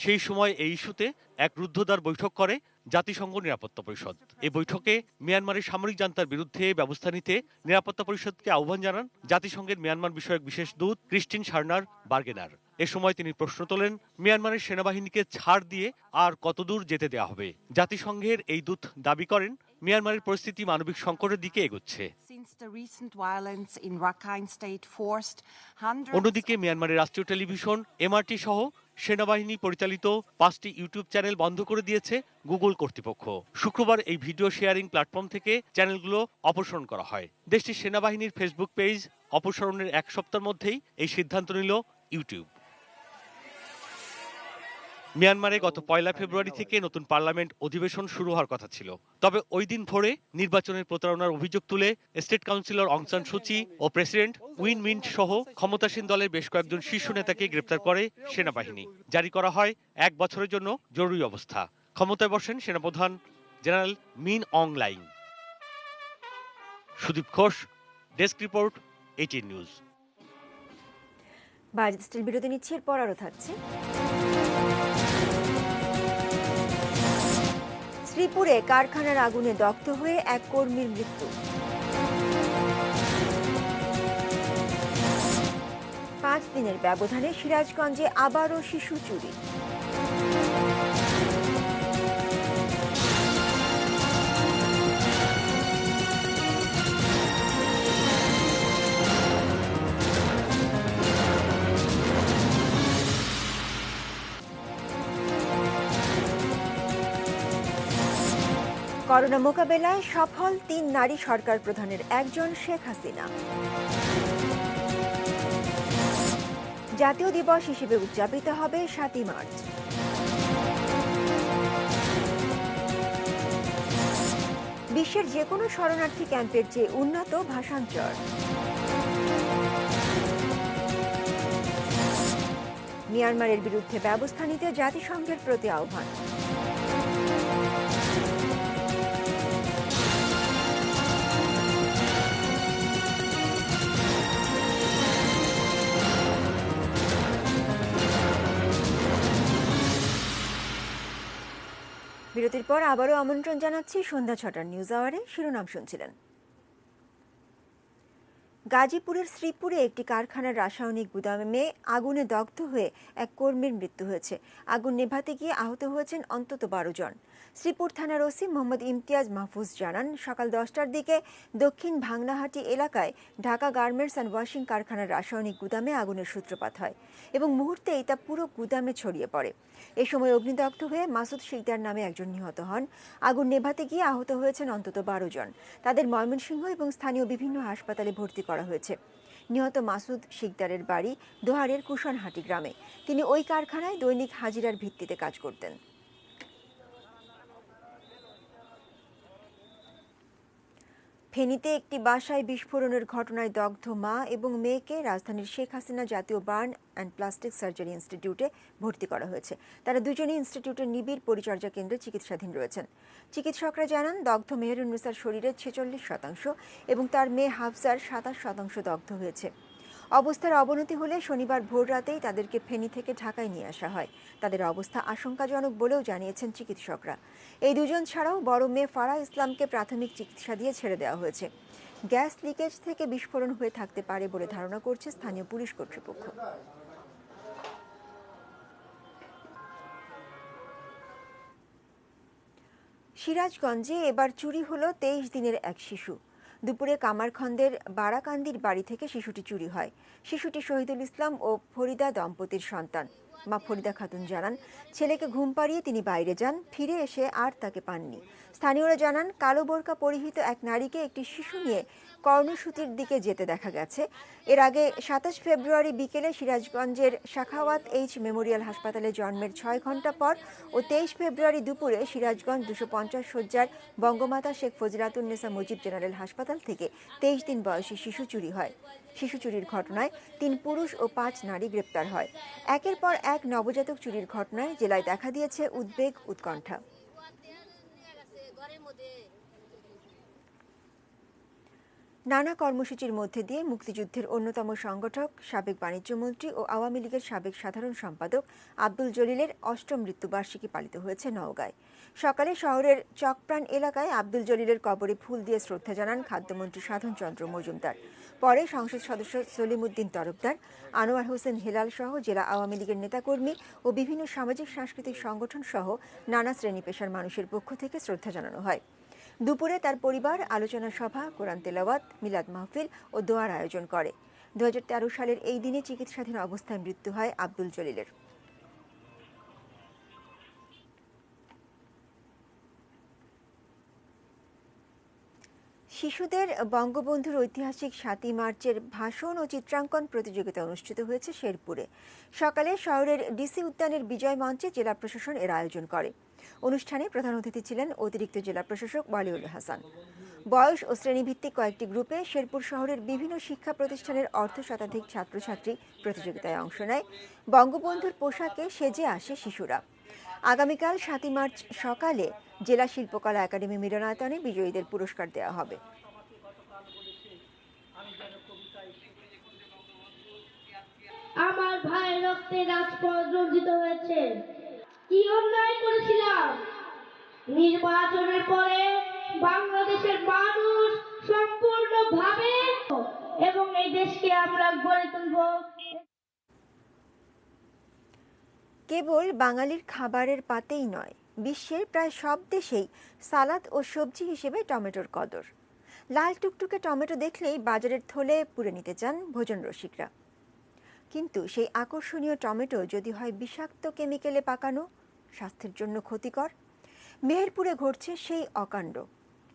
সেই সময় এই ইস্যুতে এক রুদ্ধদ্বার বৈঠক করে জাতিসংঘ নিরাপত্তা পরিষদ। এই বৈঠকে মিয়ানমারের সামরিক জান্তার বিরুদ্ধে ব্যবস্থা নিতে নিরাপত্তা পরিষদকে আহ্বান জানান জাতিসংঘের মিয়ানমার বিষয়ক বিশেষ দূত ক্রিস্টিন শার্নার বার্গেনার। এ সময় তিনি প্রশ্ন তোলেন, মিয়ানমারের সেনাবাহিনীকে ছাড় দিয়ে আর কতদূর যেতে দেওয়া হবে। জাতিসংঘের এই দূত দাবি করেন, মিয়ানমারের পরিস্থিতি মানবিক সংকটের দিকে এগোচ্ছে। অন্যদিকে মিয়ানমারের রাষ্ট্রীয় টেলিভিশন MRT সহ সেনাবাহিনী পরিচালিত 5টি ইউটিউব চ্যানেল বন্ধ করে দিয়েছে গুগল কর্তৃপক্ষ। শুক্রবার এই ভিডিও শেয়ারিং প্ল্যাটফর্ম থেকে চ্যানেলগুলো অপসারণ করা হয়। দেশটির সেনাবাহিনীর ফেসবুক পেজ অপসারণের 1 সপ্তাহের মধ্যেই এই সিদ্ধান্ত নিল ইউটিউব। মিয়ানমারে গত 1 ফেব্রুয়ারি থেকে নতুন পার্লামেন্ট অধিবেশন শুরু হওয়ার কথা ছিল। তবে ওই দিন ভোরে নির্বাচনের প্রতারণার অভিযোগ তুলে স্টেট কাউন্সিলর অং সান সুচি ও প্রেসিডেন্ট উইন মিন্ট সহ ক্ষমতাসীন দলের বেশ কয়েকজন শীর্ষ নেতাকে গ্রেপ্তার করে সেনাবাহিনী। জারি করা হয় 1 বছরের জন্য জরুরি অবস্থা। ক্ষমতায় বসেন সেনাপ্রধান general Min Aung Hlaing. Sudip Ghosh, desk report, ATN news. বাজেট স্টিল বিরতি নিচ্ছে, এরপর আরও থাকছে। শ্রীপুরে কারখানার আগুনে দগ্ধ হয়ে এক কর্মীর মৃত্যু। 5 দিনের ব্যবধানে সিরাজগঞ্জে আবারও শিশু চুরি। করোনা মোকাবেলায় সফল 3 নারী সরকার প্রধানের একজন শেখ হাসিনা। জাতীয় দিবস হিসেবে উদযাপিত হবে 7ই মার্চ। বিশ্বের যে কোনো শরণার্থী ক্যাম্পের চেয়ে উন্নত ভাষান্তর। মিয়ানমারের বিরুদ্ধে ব্যবস্থা নিতে জাতিসংঘের প্রতি আহ্বান। বিরতির পর আবারও আমন্ত্রণ জানাচ্ছি সন্ধ্যা 6টার নিউজ আওয়ারে। শিরোনাম শুনছিলেন। গাজীপুরের শ্রীপুরে একটি কারখানার রাসায়নিক গুদামে আগুনে দগ্ধ হয়ে এক কর্মীর মৃত্যু হয়েছে। আগুন নেভাতে গিয়ে আহত হয়েছেন অন্তত 12 জন। শ্রীপুর থানার ওসি মোহাম্মদ ইমতিয়াজ মাহফুজ জানান, সকাল 10টার দিকে দক্ষিণ ভাংনাহাটি এলাকায় ঢাকা গার্মেন্টস অ্যান্ড ওয়াশিং কারখানার রাসায়নিক গুদামে আগুনের সূত্রপাত হয় এবং মুহূর্তেই তা পুরো গুদামে ছড়িয়ে পড়ে। এ সময় অগ্নিদগ্ধ হয়ে মাসুদ শিকদার নামে একজন নিহত হন। আগুন নেভাতে গিয়ে আহত হয়েছেন অন্তত 12 জন। তাদের ময়মনসিংহ এবং স্থানীয় বিভিন্ন হাসপাতালে ভর্তি করা হয়েছে। নিহত মাসুদ শিকদারের বাড়ি দোহারের কুশনহাটি গ্রামে। তিনি ওই কারখানায় দৈনিক হাজিরার ভিত্তিতে কাজ করতেন। ফেনীতে একটি বাসায় বিস্ফোরণের ঘটনায় দগ্ধ মা এবং মেয়েকে রাজধানীর শেখ হাসিনা জাতীয় বার্ন অ্যান্ড প্লাস্টিক সার্জারি ইনস্টিটিউটে ভর্তি করা হয়েছে। তারা দুজনেই ইনস্টিটিউটের নিবিড় পরিচর্যা কেন্দ্রে চিকিৎসাধীন রয়েছেন। চিকিৎসকরা জানান, দগ্ধ মেহেরুন্নেসার শরীরের 46% এবং তার মেয়ে হাফসার 27% দগ্ধ হয়েছে। অবস্থার অবনতি হলে শনিবার ভোররাতেই তাদেরকে ফেনী থেকে ঢাকায় নিয়ে আসা হয়। তাদের অবস্থা আশঙ্কাজনক বলেও জানিয়েছেন চিকিৎসকরা। এই দুজন ছাড়াও বড় মেয়ে ফারাহ ইসলামকে প্রাথমিক চিকিৎসা দিয়ে ছেড়ে দেওয়া হয়েছে। গ্যাস লিকেজ থেকে বিস্ফোরণ হয়ে থাকতে পারে বলে ধারণা করছে স্থানীয় পুলিশ কর্তৃপক্ষ। সিরাজগঞ্জে এবার চুরি হলো 23 দিনের এক শিশু। দুপুরে কামারখন্দের বারাকান্দির বাড়ি থেকে শিশুটি চুরি হয়। শিশুটি শহীদুল ইসলাম ও ফরিদা দম্পতির সন্তান। মা ফরিদা খাতুন জানান, ছেলেকে ঘুম পাড়িয়ে তিনি বাইরে যান, ফিরে এসে আর তাকে পাননি। স্থানীয়রা জানান, কালো বোরকা পরিহিত এক নারীকে একটি শিশু নিয়ে কর্ণসূচির দিকে যেতে দেখা গেছে। এর আগে 27 ফেব্রুয়ারি বিকেলে সিরাজগঞ্জের শাখাওয়াত এইচ মেমোরিয়াল হাসপাতালে জন্মের 6 ঘণ্টা পর ও 23 ফেব্রুয়ারি দুপুরে সিরাজগঞ্জ 250 শয্যার বঙ্গমাতা শেখ ফজিলাতুন্নেসা মুজিব জেনারেল হাসপাতাল থেকে 23 দিন বয়সী শিশু চুরি হয়। শিশু চুরির ঘটনায় 3 পুরুষ ও 5 নারী গ্রেপ্তার হয়। একের পর এক নবজাতক চুরির ঘটনায় জেলায় দেখা দিয়েছে উদ্বেগ, উৎকণ্ঠা। নানা কর্মসূচির মধ্যে দিয়ে মুক্তিযুদ্ধের অন্যতম সংগঠক, সাবেক বাণিজ্যমন্ত্রী ও আওয়ামী লীগের সাবেক সাধারণ সম্পাদক আব্দুল জলিলের 8ম মৃত্যুবার্ষিকী পালিত হয়েছে নওগাঁয়। সকালে শহরের চকপ্রাণ এলাকায় আব্দুল জলিলের কবরে ফুল দিয়ে শ্রদ্ধা জানান খাদ্যমন্ত্রী সাধন চন্দ্র মজুমদার। পরে সংসদ সদস্য সলিমুদ্দিন তরফদার, আনোয়ার হোসেন হেলাল সহ জেলা আওয়ামী লীগের নেতাকর্মী ও বিভিন্ন সামাজিক সাংস্কৃতিক সংগঠন সহ নানা শ্রেণী পেশার মানুষের পক্ষ থেকে শ্রদ্ধা জানানো হয়। দুপুরে তার পরিবার আলোচনা সভা, কোরআন তেলাওয়াত, মিলাদ মাহফিল ও দোয়ার আয়োজন করে। 2013 সালের এই দিনে চিকিৎসাধীন অবস্থায় মৃত্যু হয় আব্দুল জলিলের। শিশুদের বঙ্গবন্ধুর ঐতিহাসিক ৭ই মার্চের ভাষণ ও চিত্রাঙ্কন প্রতিযোগিতা অনুষ্ঠিত হয়েছে শেরপুরে। সকালে শহরের ডিসি উদ্যানের বিজয় মঞ্চে জেলা প্রশাসন এর আয়োজন করে। অনুষ্ঠানে প্রধান অতিথি ছিলেন অতিরিক্ত জেলা প্রশাসক ওয়ালিউল হাসান। বয়স ও শ্রেণীভিত্তিক কয়েকটি গ্রুপে শেরপুর শহরের বিভিন্ন শিক্ষা প্রতিষ্ঠানের অর্ধশতাধিক ছাত্রছাত্রী প্রতিযোগিতায় অংশ নেয়। বঙ্গবন্ধুর পোশাকে সেজে আসে শিশুরা। আগামীকাল ৭ই মার্চ সকালে জেলা শিল্পকলা একাডেমি মিলনায়তনে বিজয়ীদের পুরস্কার দেওয়া হবে। আমার ভাইয়ের রক্তে রাজপথ রঞ্জিত হয়েছে। কি অন্যায় করেছিলাম? নির্বাচনের পরে বাংলাদেশের মানুষ সম্পূর্ণভাবে এবং এই দেশকে আমরা গড়ে তুলব। কেবল বাঙালির খাবারের পাতেই নয়, বিশ্বের প্রায় সব দেশেই সালাদ ও সবজি হিসেবে টমেটোর কদর। লাল টুকটুকে টমেটো দেখলেই বাজারের থলে পুরে নিতে চান ভোজন রসিকরা। কিন্তু সেই আকর্ষণীয় টমেটো যদি হয় বিষাক্ত কেমিক্যালে পাকানো, স্বাস্থ্যের জন্য ক্ষতিকর। মেহেরপুরে ঘটছে সেই অকাণ্ড।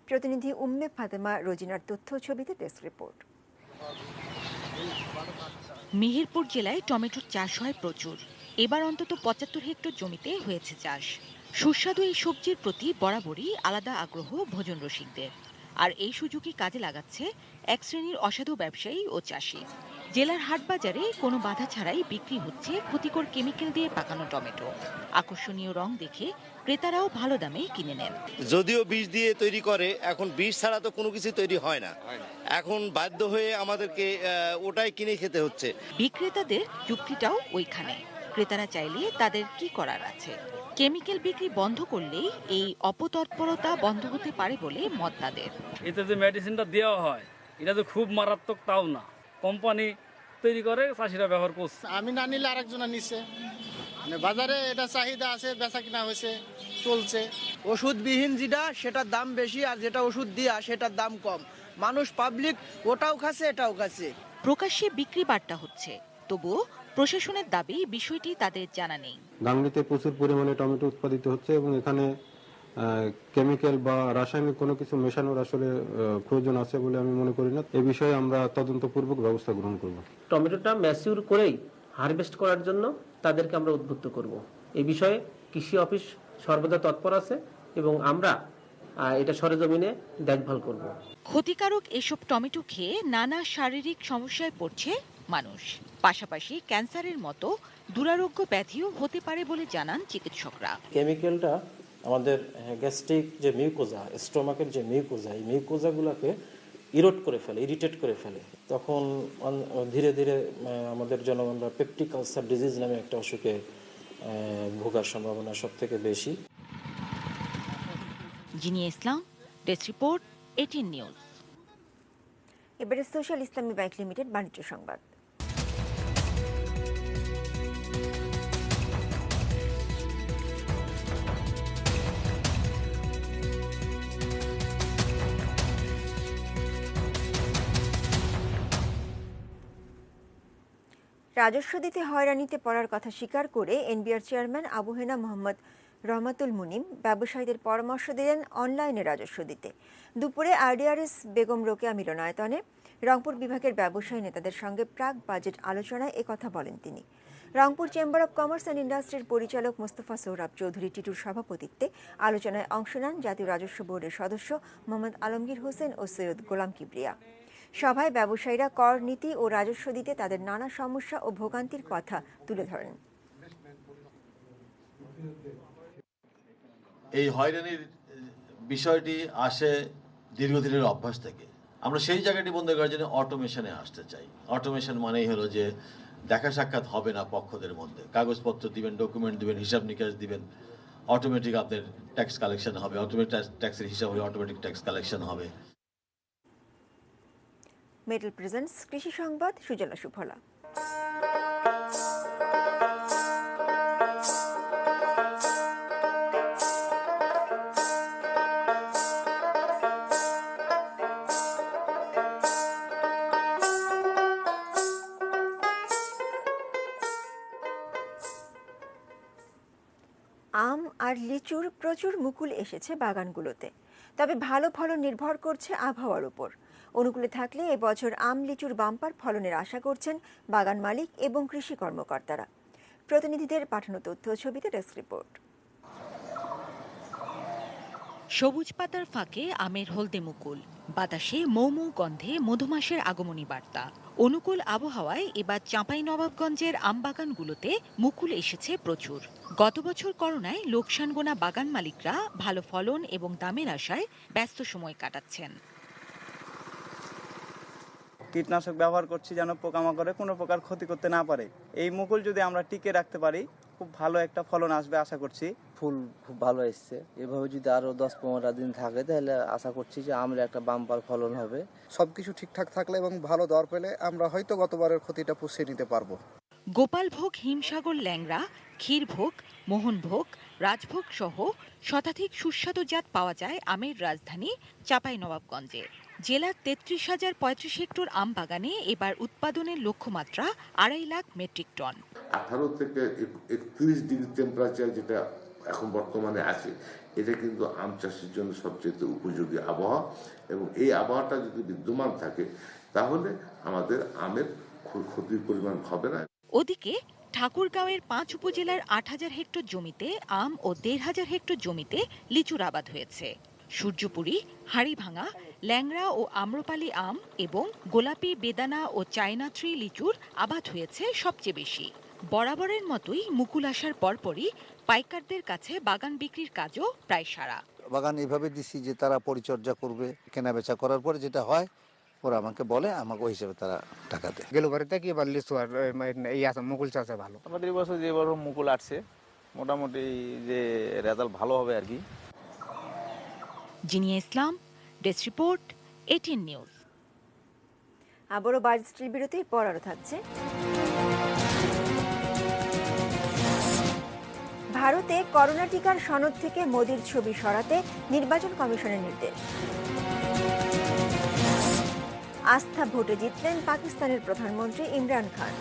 প্রতিনিধি উম্মে ফাতেমা রোজিনার তথ্য ছবিতে ডেস্ক রিপোর্ট। মেহেরপুর জেলায় টমেটোর চাষ হয় প্রচুর। এবার অন্তত ৭৫ হেক্টর জমিতে হয়েছে চাষ। সুস্বাদু এই সবজির প্রতি বরাবরই আলাদা আগ্রহ ভোজন রসিকদের। আর এই সুযোগই কাজে লাগাচ্ছে এক শ্রেণীর অসাধু ব্যবসায়ী ও চাষি। জেলার হাটবাজারে কোনো বাধা ছাড়াই বিক্রি হচ্ছে ক্ষতিকর কেমিক্যাল দিয়ে পাকানো টমেটো। আকর্ষণীয় রং দেখে ক্রেতারাও ভালো দামে কিনে নেন। যদিও বীজ দিয়ে তৈরি করে, এখন বীজ ছাড়া তো কোনো কিছু তৈরি হয় না। এখন বাধ্য হয়ে আমাদেরকে ওটাই কিনে খেতে হচ্ছে। বিক্রেতাদের যুক্তিটাও ওইখানে। ক্রেতারা চাইলে তাদের কি করার আছে। কেমিক্যাল বিক্রি বন্ধ করলেই এই অপতৎপরতা বন্ধ হতে পারে বলে মত তাদের। এতে যে মেডিসিনটা দেওয়া হয় এটা তো খুব মারাত্মক তাও না, কোম্পানি তৈরি করে, চাষিরা ব্যবহার করছে। আমি না নিলে আরেকজনা নিছে, মানে বাজারে এটা চাহিদা আছে, বেচা কিনা হয়েছে, চলছে। ওষুধবিহীন যেটা সেটার দাম বেশি, আর যেটা ওষুধ দিয়া সেটার দাম কম। মানুষ পাবলিক ওটাও খাচ্ছে এটাও খাচ্ছে। প্রকাশ্যে বিক্রি বাট্টা হচ্ছে, তবুও প্রশাসনের দাবি বিষয়টি তাদের জানা নেই। গাংনীতে প্রচুর পরিমাণে টমেটো উৎপাদিত হচ্ছে এবং এখানে কেমিক্যাল বা রাসায়নিক কোনো কিছু মেশানোর আসলে প্রয়োজন আছে বলে আমি মনে করি না। এই বিষয়ে আমরা তদন্তপূর্বক ব্যবস্থা গ্রহণ করব। টমেটোটা ম্যাচিউর করেই হারভেস্ট করার জন্য তাদেরকে আমরা উদ্বুদ্ধ করব। এই বিষয়ে কৃষি অফিস সর্বদা তৎপর আছে এবং আমরা এটা সরেজমিনে দেখভাল করব। ক্ষতিকারক এসব টমেটো খেয়ে নানা শারীরিক সমস্যায় পড়ছে মানুষ। পাশাপাশি ক্যান্সারের মতো দুরারোগ্য ব্যাধিও হতে পারে বলে জানান চিকিৎসকরা। কেমিক্যালটা আমাদের গ্যাস্ট্রিক যে মিউকোজা, স্টোমাকের যে মিউকোজা, এই মিউকোজাগুলোকে ইরোড করে ফেলে, ইরিটেট করে ফেলে। তখন ধীরে ধীরে আমাদের জনগণরা পেপটিক আলসার ডিজিজ নামে একটা অসুখে ভোগার সম্ভাবনা সব থেকে বেশি। জিনিয়া ইসলাম, ডেস্ক রিপোর্ট, 18 নিউজ। এবারে সোশ্যাল ইসলামী ব্যাংক লিমিটেড বাণিজ্য সংবাদ। রাজস্ব দিতে হয়রানিতে পড়ার কথা স্বীকার করে এনবিআর চেয়ারম্যান আবু হেনা মোহাম্মদ রহমাতুল মুনিম ব্যবসায়ীদের পরামর্শ দিলেন অনলাইনে রাজস্ব দিতে। দুপুরে আরডিআরএস বেগম রোকেয়া মিলনায়তনে রংপুর বিভাগের ব্যবসায়ী নেতাদের সঙ্গে প্রাক বাজেট আলোচনায় একথা বলেন তিনি। Rangpur chamber of commerce and ইন্ডাস্ট্রির পরিচালক মোস্তফা সোহরাব চৌধুরী টিটুর সভাপতিত্বে আলোচনায় অংশ নেন জাতীয় রাজস্ব বোর্ডের সদস্য মোহাম্মদ আলমগীর হোসেন ও সৈয়দ গোলাম কিবরিয়া। সভায় ব্যবসায়ীরা কর নীতি ও রাজস্ব দিতে তাদের নানা সমস্যা ও ভোগান্তির কথা তুলে ধরেন। এই হয়রানির বিষয়টি আসে দীর্ঘদিনের অভ্যাস থেকে। আমরা সেই জায়গাটি বন্ধ করার জন্য অটোমেশনে আসতে চাই। অটোমেশন মানেই হলো যে দেখা সাক্ষাৎ হবে না পক্ষদের মধ্যে, কাগজপত্র দিবেন, ডকুমেন্ট দিবেন, হিসাব নিকাশ দিবেন, অটোমেটিক আপনার ট্যাক্স কালেকশন হবে, অটোমেটিক ট্যাক্সের হিসাব হবে, অটোমেটিক ট্যাক্স কালেকশন হবে। মেডেল প্রেজেন্টস কৃষি সংবাদ, সুজলা সুফলা। আম আর লিচুর প্রচুর মুকুল এসেছে বাগানগুলোতে। তবে ভালো ফলন নির্ভর করছে আবহাওয়ার উপর। অনুকূলে থাকলে এবছর আম লিচুর বাম্পার ফলনের আশা করছেন বাগান মালিক এবং কৃষি কর্মকর্তারা। প্রতিনিধিদের পাঠানো তথ্য ছবিতে ডেস্ক রিপোর্ট। সবুজ পাতার ফাঁকে আমের হলদে মুকুল, বাতাসে মৌ মৌ গন্ধে মধুমাসের আগমনী বার্তা। অনুকূল আবহাওয়ায় এবার চাঁপাইনবাবগঞ্জের আম বাগানগুলোতে মুকুল এসেছে প্রচুর। গত বছর করোনায় লোকসান গোনা বাগান মালিকরা ভালো ফলন এবং দামের আশায় ব্যস্ত সময় কাটাচ্ছেন। কীটনাশক ব্যবহার করছি যেন পোকামাকড়ে কোনো প্রকার ক্ষতি করতে না পারে। এই মুকুল যদি আমরা টিকে রাখতে পারি, খুব ভালো একটা ফলন আসবে আশা করছি। ফুল খুব ভালো এসছে, এভাবে যদি আরো 10-15 দিন থাকে তাহলে আশা করছি যে আমের একটা বাম্পার ফলন হবে। সবকিছু ঠিকঠাক থাকলে এবং ভালো দর পেলে আমরা হয়তো গতবারের ক্ষতিটা পুষিয়ে নিতে পারবো। গোপালভোগ, হিমসাগর ল্যাংড়া, ক্ষীরভোগ, মোহনভোগ, রাজভোগ সহ শতাধিক সুস্বাদু জাত পাওয়া যায় আমের রাজধানী চাঁপাইনবাবগঞ্জে। জেলার 33,035 হেক্টর আম বাগানে এবার উৎপাদনের লক্ষ্যমাত্রা 2.5 লাখ মেট্রিক টন। 18 থেকে 31 ডিগ্রি টেম্পারেচার যেটা এখন বর্তমানে আছে, এটা কিন্তু আম চাষের জন্য সবচেয়ে উপযোগী আবহাওয়া, এবং এই আবহাওয়াটা যদি বিদ্যমান থাকে তাহলে আমাদের আমের ক্ষতির পরিমাণ হবে না। ওদিকে ঠাকুরগাঁওয়ের 5 উপজেলার 8,000 হেক্টর জমিতে আম ও 1,500 হেক্টর জমিতে লিচুর আবাদ হয়েছে। সূর্যপুরী, হাড়িভাঙা, ল্যাংড়া ও আম্রপালি আম এবং গোলাপি, বেদানা ও চায়না ট্রি লিচুর আবাদ হয়েছে সবচেয়ে বেশি। বরাবরের মতোই মুকুল আসার পরপরই পাইকারদের কাছে বাগান বিক্রির কাজও প্রায় সারা। বাগান এভাবে দিছি যে তারা পরিচর্যা করবে, কেনাবেচা করার পরে যেটা হয় ওরা আমাকে বলে, আমাকে ওই হিসেবে তারা টাকা দেয়। গেল বাড়িতে কি এবার লিচু আর এই আছে মুকুল চাষে ভালো। আমাদের এবছর যে বড় মুকুল আসছে, মোটামুটি যে রেজাল্ট ভালো হবে আর কি। জিনিয়া ইসলাম, ডেস্ক রিপোর্ট, 18 নিউজ। আবারও বার্স্টিল বিরতি, পর আরও থাকছে। ভারতে করোনা টিকার সনদ থেকে মোদির ছবি সরাতে নির্বাচন কমিশনের নির্দেশ। আস্থা ভোটে জিতলেন পাকিস্তানের প্রধানমন্ত্রী ইমরান খান।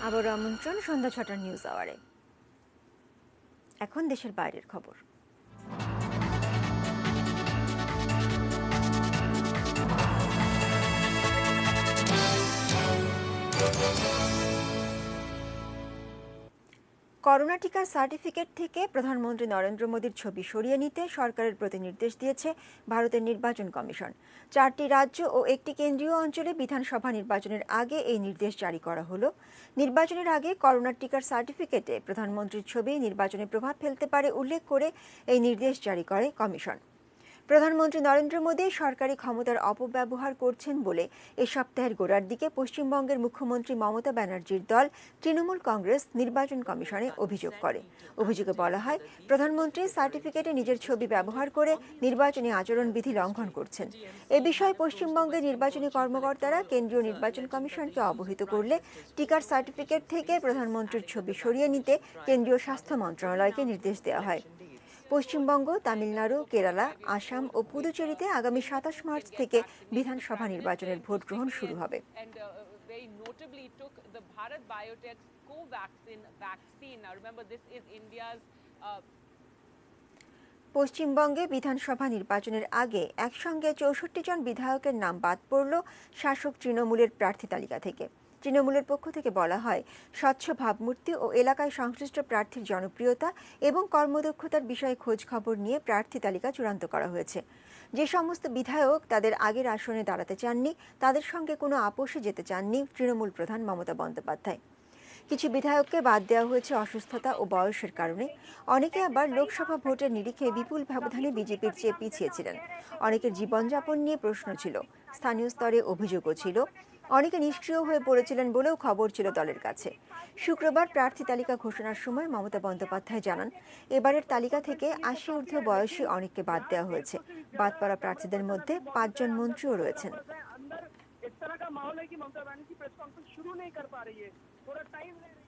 আবারও আমন্ত্রণ সন্ধ্যা 6টার নিউজ আওয়ারে। এখন দেশের বাইরের খবর। করোনা টিকার সার্টিফিকেট থেকে প্রধানমন্ত্রী নরেন্দ্র মোদীর ছবি সরিয়ে নিতে সরকারের প্রতি নির্দেশ দিয়েছে ভারতের নির্বাচন কমিশন। 4টি রাজ্য ও একটি কেন্দ্রীয় অঞ্চলে বিধানসভা নির্বাচনের আগে এই নির্দেশ জারি করা হলো। নির্বাচনের আগে করোনা টিকার সার্টিফিকেটে প্রধানমন্ত্রীর ছবি নির্বাচনে প্রভাব ফেলতে পারে উল্লেখ করে এই নির্দেশ জারি করে কমিশন। প্রধানমন্ত্রী নরেন্দ্র মোদী সরকারি ক্ষমতার অপব্যবহার করছেন বলে এ সপ্তাহের গোড়ার দিকে পশ্চিমবঙ্গের মুখ্যমন্ত্রী মমতা ব্যানার্জির দল তৃণমূল কংগ্রেস নির্বাচন কমিশনে অভিযোগ করে। অভিযোগে বলা হয়, প্রধানমন্ত্রী সার্টিফিকেটে নিজের ছবি ব্যবহার করে নির্বাচনী আচরণবিধি লঙ্ঘন করছেন। এ বিষয়ে পশ্চিমবঙ্গের নির্বাচনী কর্মকর্তারা কেন্দ্রীয় নির্বাচন কমিশনকে অবহিত করলে টিকার সার্টিফিকেট থেকে প্রধানমন্ত্রীর ছবি সরিয়ে নিতে কেন্দ্রীয় স্বাস্থ্য মন্ত্রণালয়কে নির্দেশ দেওয়া হয়। পশ্চিমবঙ্গ, তামিলনাড়ু, কেরালা, আসাম ও পুদুচেরিতে আগামী 27 মার্চ থেকে বিধানসভা নির্বাচনের ভোট গ্রহণ শুরু হবে। পশ্চিমবঙ্গে বিধানসভা নির্বাচনের আগে একসঙ্গে 64 জন বিধায়কের নাম বাদ পড়ল শাসক তৃণমূলের প্রার্থী তালিকা থেকে। তৃণমূলের পক্ষ থেকে বলা হয়, স্বচ্ছ ভাবমূর্তি ও এলাকায় সংশ্লিষ্ট প্রার্থীর জনপ্রিয়তা এবং কর্মদক্ষতার বিষয়ে খোঁজ খবর নিয়ে প্রার্থী তালিকা চূড়ান্ত করা হয়েছে। যে সমস্ত বিধায়ক তাদের আগের আসনে দাঁড়াতে চাননি, তাদের সঙ্গে কোনো আপোষে যেতে চাননি তৃণমূল প্রধান মমতা বন্দ্যোপাধ্যায়। কিছু বিধায়ককে বাদ দেওয়া হয়েছে অসুস্থতা ও বয়সের কারণে। অনেকে আবার লোকসভা ভোটের নিরিখে বিপুল ব্যবধানে বিজেপির চেয়ে পিছিয়ে ছিলেন। অনেকের জীবনযাপন নিয়ে প্রশ্ন ছিল, স্থানীয় স্তরে অভিযোগও ছিল। অনেকে নিষ্ক্রিয় হয়ে পড়েছিলেন বলেও খবর ছিল দলের কাছে। শুক্রবার প্রার্থী তালিকা ঘোষণার সময় মমতা বন্দ্যোপাধ্যায় জানান, এবারের তালিকা থেকে 80 ঊর্ধ্ব বয়সী অনেককে বাদ দেওয়া হয়েছে। বাদ পড়া প্রার্থীদের মধ্যে 5 জন মন্ত্রীও রয়েছেন। ऐसा माहौल है कि ममता बनर्जी प्रेस कॉन्फ्रेंस शुरू नहीं कर पा रही है, थोड़ा टाइम ले रही है।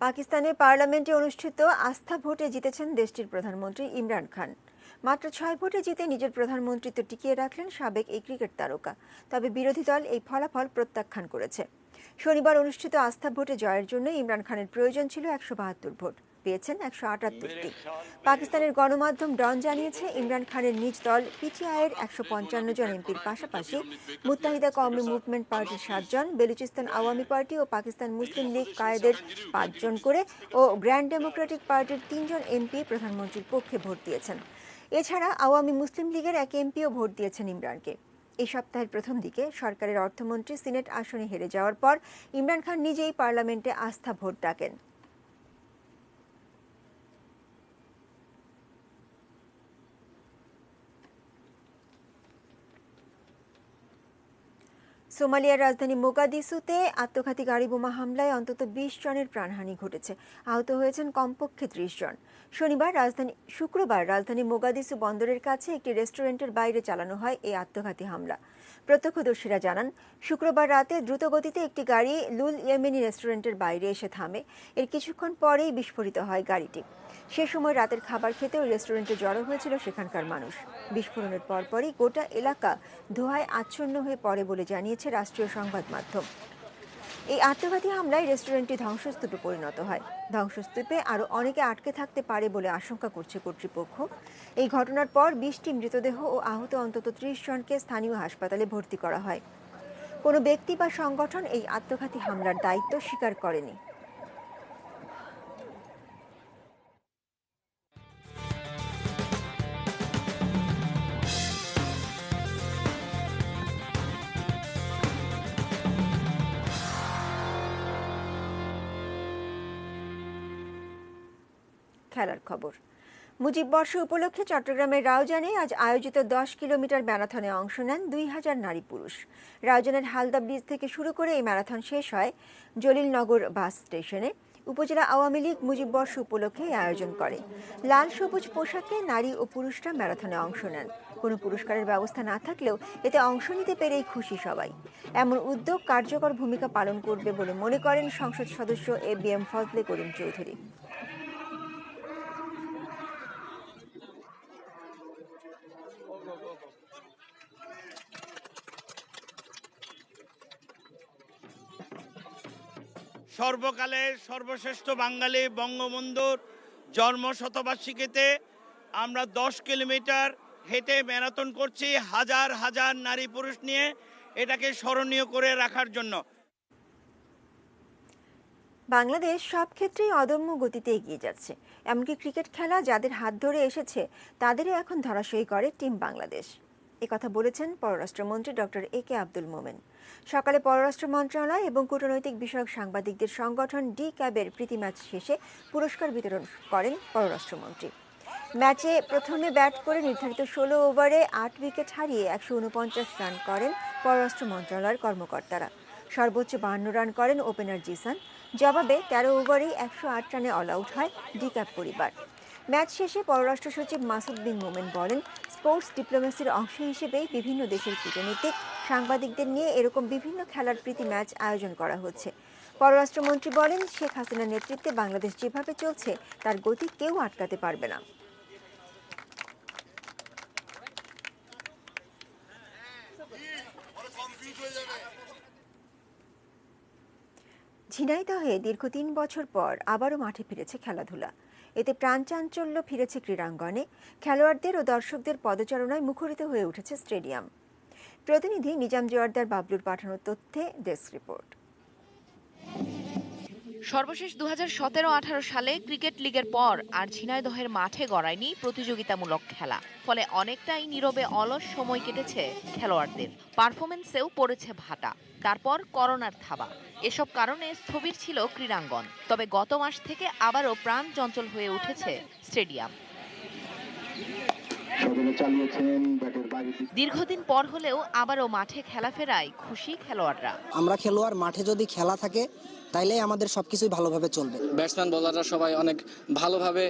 পাকিস্তানের পার্লামেন্টে অনুষ্ঠিত আস্থা ভোটে জিতেছেন দেশটির প্রধানমন্ত্রী ইমরান খান। মাত্র 6 ভোটে জিতে নিজের প্রধানমন্ত্রিত্ব টিকিয়ে রাখলেন সাবেক এই ক্রিকেট তারকা। তবে বিরোধী দল এই ফলাফল প্রত্যাখ্যান করেছে। শনিবার অনুষ্ঠিত আস্থা ভোটে জয়ের জন্য ইমরান খানের প্রয়োজন ছিল 172 ভোট, পেয়েছেন 178টি। পাকিস্তানের গণমাধ্যম ডন জানিয়েছে ইমরান খানের নিজ দল পিটিআইয়ের 155 জন এমপির পাশাপাশি মুত্তাহিদা কওমি মুভমেন্ট পার্টির 7 জন, বেলুচিস্তান আওয়ামী পার্টি ও পাকিস্তান মুসলিম লীগ কায়েদের 5 জন করে ও গ্র্যান্ড ডেমোক্রেটিক পার্টির 3 জন এমপি প্রধানমন্ত্রীর পক্ষে ভোট দিয়েছেন। এছাড়া আওয়ামী মুসলিম লীগের এক এমপিও ভোট দিয়েছেন ইমরানকে। এই সপ্তাহের প্রথম দিকে সরকারের অর্থমন্ত্রী সিনেট আসনে হেরে যাওয়ার পর ইমরান খান নিজেই পার্লামেন্টে আস্থা ভোট ডাকেন। সোমালিয়ার রাজধানী মোগাদিসুতে আত্মঘাতী গাড়ি বোমা হামলায় অন্তত 20 জনের প্রাণহানি ঘটেছে, আহত হয়েছেন কমপক্ষে 30 জন। শুক্রবার রাজধানী মোগাদিসু বন্দরের কাছে একটি রেস্টুরেন্টের বাইরে চালানো হয় এই আত্মঘাতী হামলা। প্রত্যক্ষদর্শীরা জানান, শুক্রবার রাতে দ্রুতগতিতে একটি গাড়ি লুল ইয়েমেনি রেস্টুরেন্টের বাইরে এসে থামে। এর কিছুক্ষণ পরেই বিস্ফোরিত হয় গাড়িটি। সে সময় রাতের খাবার খেতে ওই রেস্টুরেন্টে জড়ো হয়েছিল সেখানকার মানুষ। বিস্ফোরণের পরপরই গোটা এলাকা ধোঁয়ায় আচ্ছন্ন হয়ে পড়ে বলে জানিয়েছে রাষ্ট্রীয় সংবাদ মাধ্যম। এই আত্মঘাতী হামলায় রেস্টুরেন্টটি ধ্বংসস্তূপে পরিণত হয়। ধ্বংসস্তূপে আরও অনেকে আটকে থাকতে পারে বলে আশঙ্কা করছে কর্তৃপক্ষ। এই ঘটনার পর 20টি মৃতদেহ ও আহত অন্তত 30 জনকে স্থানীয় হাসপাতালে ভর্তি করা হয়। কোনো ব্যক্তি বা সংগঠন এই আত্মঘাতী হামলার দায়িত্ব স্বীকার করেনি। খেলার খবর। মুজিব বর্ষ উপলক্ষে চট্টগ্রামের রাউজানে আজ আয়োজিত 10 কিলোমিটার ম্যারাথনে অংশ নেন 2000 নারী পুরুষ। রাউজানের হালদা ব্রিজ থেকে শুরু করে এই ম্যারাথন শেষ হয় জলিলনগর বাস স্টেশনে। উপজেলা আওয়ামী লীগ মুজিব বর্ষ উপলক্ষে আয়োজন করে। লাল সবুজ পোশাকে নারী ও পুরুষরা ম্যারাথনে অংশ নেন। কোনো পুরস্কারের ব্যবস্থা না থাকলেও এতে অংশ নিতে পেরেই খুশি সবাই। এমন উদ্যোগ কার্যকর ভূমিকা পালন করবে বলে মনে করেন সংসদ সদস্য ABM ফজলে করিম চৌধুরী। সর্বকালের সর্বশ্রেষ্ঠ বাঙালি বঙ্গবন্ধুর জন্ম শতবার্ষিকীতে আমরা 10 কিলোমিটার হেঁটে ম্যারাথন করছি, হাজার হাজার নারী পুরুষ নিয়ে, এটাকে স্মরণীয় করে রাখার জন্য। বাংলাদেশ সব ক্ষেত্রেই অদম্য গতিতে এগিয়ে যাচ্ছে। এমনকি ক্রিকেট খেলা যাদের হাত ধরে এসেছে তাদেরও এখন ধরাশয়ী করে টিম বাংলাদেশ। একথা বলেছেন পররাষ্ট্রমন্ত্রী ডক্টর AK আব্দুল মোমেন। সকালে পররাষ্ট্র মন্ত্রণালয় এবং কূটনৈতিক বিষয়ক সাংবাদিকদের সংগঠন ডি-ক্যাবের প্রীতি ম্যাচ শেষে পুরস্কার বিতরণ করেন পররাষ্ট্রমন্ত্রী। ম্যাচে প্রথমে ব্যাট করে নির্ধারিত 16 ওভারে 8 উইকেট হারিয়ে 149 রান করেন পররাষ্ট্র মন্ত্রণালয়ের কর্মকর্তারা। সর্বোচ্চ 52 রান করেন ওপেনার জিসান। জবাবে 13 ওভারেই 108 রানে অল আউট হয় ডি-ক্যাব পরিবার। ম্যাচ শেষে পররাষ্ট্র সচিব মাসুদ বিন মোমেন বলেন, স্পোর্টস ডিপ্লোমেসির অংশ হিসেবেই বিভিন্ন দেশের কূটনীতিক সাংবাদিকদের নিয়ে এরকম বিভিন্ন খেলার প্রীতি ম্যাচ আয়োজন করা হচ্ছে। পররাষ্ট্রমন্ত্রী বলেন, শেখ হাসিনার নেতৃত্বে বাংলাদেশ যেভাবে চলছে তার গতি কেউ আটকাতে পারবে না। ঝিনাইদহে দীর্ঘ 3 বছর পর আবারও মাঠে ফিরেছে খেলাধুলা। এতে প্রাণচাঞ্চল্য ফিরেছে ক্রীড়াঙ্গনে। খেলোয়াড়দের ও দর্শকদের পদচারণায় মুখরিত হয়ে উঠেছে স্টেডিয়াম। প্রতিনিধি নিজাম জোয়ারদার বাবলুর পাঠানো তথ্যে ডেস্ক রিপোর্ট। সর্বশেষ 2017-18 সালে ক্রিকেট লিগের পর আর ঝিনাইদহের মাঠে গড়ায়নি প্রতিযোগিতামূলক খেলা। ফলে অনেকটাই নীরবে অলস সময় কেটেছে খেলোয়াড়দের। পারফরমেন্সেও পড়েছে ভাটা। তারপর করোনার থাবা। এসব কারণে স্থবির ছিল ক্রীড়াঙ্গন। তবে গত মাস থেকে আবারও প্রাণ চঞ্চল হয়ে উঠেছে স্টেডিয়াম। দীর্ঘদিন পর হলেও আবারও মাঠে খেলা ফেরায় খুশি খেলোয়াড়রা। আমরা খেলোয়াড়, মাঠে যদি খেলা থাকে তাইলে আমাদের সবকিছুই ভালোভাবে চলবে। ব্যাটসম্যান বোলাররা সবাই অনেক ভালোভাবে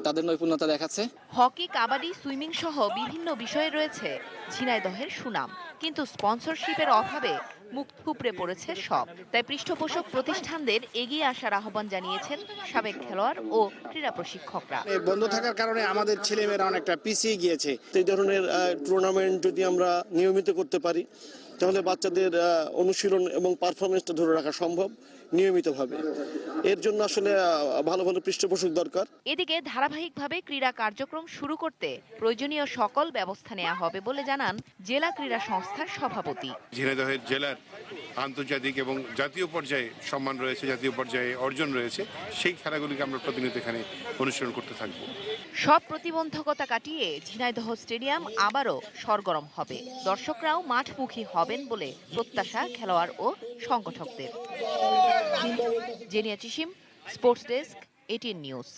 তাদের নৈপুণ্যতা দেখাচ্ছে। হকি, কাবাডি, সুইমিং সহ বিভিন্ন বিষয়ে রয়েছে ঝিনাইদহের সুনাম। কিন্তু স্পন্সরশিপের অভাবে মুখ থুবড়ে পড়েছে সব। তাই পৃষ্ঠপোষক প্রতিষ্ঠানদের এগিয়ে আসার আহ্বান জানিয়েছেন সাবেক খেলোয়াড় ও ক্রীড়া প্রশিক্ষকরা। বন্ধ থাকার কারণে আমাদের ছেলেমেয়েরা অনেকটা পিছিয়ে গিয়েছে। এই ধরনের টুর্নামেন্ট যদি আমরা নিয়মিত করতে পারি তাহলে বাচ্চাদের অনুশীলন এবং পারফরমেন্সটা ধরে রাখা সম্ভব নিয়মিতভাবে। এর জন্য আসলে ভালো ভালো পৃষ্ঠপোষক দরকার। এদিকে ধারাবাহিকভাবে ক্রীড়া কার্যক্রম শুরু করতে প্রয়োজনীয় সকল ব্যবস্থা নেওয়া হবে বলে জানান জেলা ক্রীড়া সংস্থার সভাপতি। ঝিনাইদহের জেলার আন্তর্জাতিক এবং জাতীয় পর্যায়ে সম্মান রয়েছে, জাতীয় পর্যায়ে অর্জন রয়েছে, সেই খেলাগুলিকে আমরা প্রতিনিয়ত এখানে অনুসরণ করতে থাকব। সব প্রতিবন্ধকতা কাটিয়ে ঝিনাইদহ স্টেডিয়াম আবারও সরগরম হবে। দর্শকরাও মাঠমুখী হবেন বলে প্রত্যাশা খেলোয়াড় ও সংগঠকদের। জেনিয়া চিশিম, স্পোর্টস ডেস্ক, এটিএন নিউজ।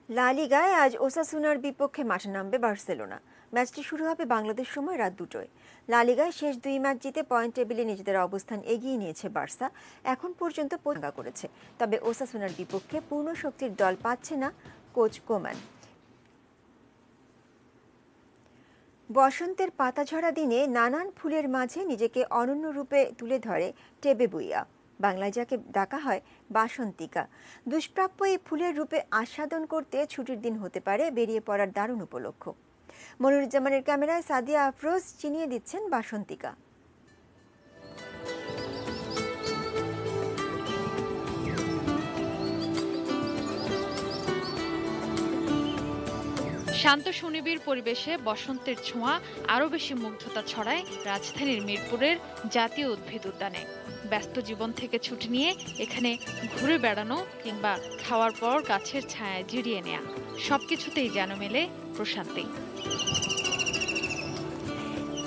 লা লিগায় আজ ওসাসুনার বিপক্ষে মাঠে নামবে বার্সেলোনা। ম্যাচটি শুরু হবে বাংলাদেশ সময় রাত 2টায়। লা লিগায় শেষ 2 ম্যাচ জিতে পয়েন্ট টেবিলে নিজেদের অবস্থান এগিয়ে নিয়েছে বার্সা। এখন পর্যন্ত ভাঙা করেছে। তবে ওসাসুনার বিপক্ষে পূর্ণ শক্তির দল পাচ্ছে না কোচ কোমান। বসন্তের পাতাঝরা দিনে নানান ফুলের মাঝে নিজেকে অনন্য রূপে তুলে ধরে টেবে বুইয়া। বাংলায় যাকে ডাকা হয় বাসন্তিকা। দুষ্প্রাপ্য এই ফুলের রূপে আস্বাদন করতে ছুটির দিন হতে পারে বেরিয়ে পড়ার দারুণ উপলক্ষ। মনিরুজ্জামানের ক্যামেরায় সাদিয়া আফরোজ চিনিয়ে দিচ্ছেন বাসন্তিকা। শান্ত সুনিবিড় পরিবেশে বসন্তের ছোঁয়া আরও বেশি মুগ্ধতা ছড়ায় রাজধানীর মিরপুরের জাতীয় উদ্ভিদ উদ্যানে। ব্যস্ত জীবন থেকে ছুটি নিয়ে এখানে ঘুরে বেড়ানো কিংবা খাওয়ার পর গাছের ছায়ায় জিরিয়ে নেয়া, সবকিছুতেই যেন মেলে প্রশান্তি।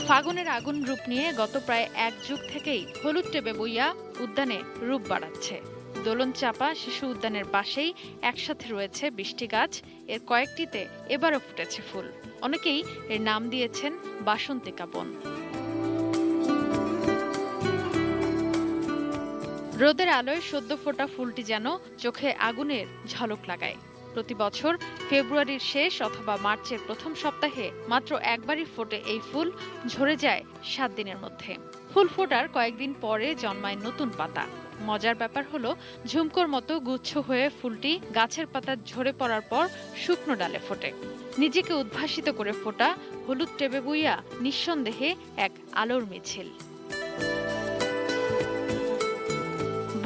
ফাগুনের আগুন রূপ নিয়ে গত প্রায় 1 যুগ থেকেই হলুদ টেবে বইয়া উদ্যানে রূপ বাড়াচ্ছে। দোলন চাপা শিশু উদ্যানের পাশেই একসাথে রয়েছে 20টি গাছ। এর কয়েকটিতে এবারও ফুটেছে ফুল। অনেকেই এর নাম দিয়েছেন বাসন্তিকা বন। রোদের আলোয় সদ্য ফোটা ফুলটি যেন চোখে আগুনের ঝলক লাগায়। প্রতি বছর ফেব্রুয়ারির শেষ অথবা মার্চের প্রথম সপ্তাহে মাত্র একবারই ফোটে এই ফুল, ঝরে যায় 7 দিনের মধ্যে। ফুল ফোটার কয়েকদিন পরে জন্মায় নতুন পাতা। মজার ব্যাপার হলো ঝুমকোর মতো গুচ্ছ হয়ে ফুলটি গাছের পাতা ঝরে পড়ার পর শুকনো ডালে ফোটে। নিজেকে উদ্ভাসিত করে ফোটা হলুদ টেবে বুইয়া নিঃসন্দেহে এক আলোর মিছিল।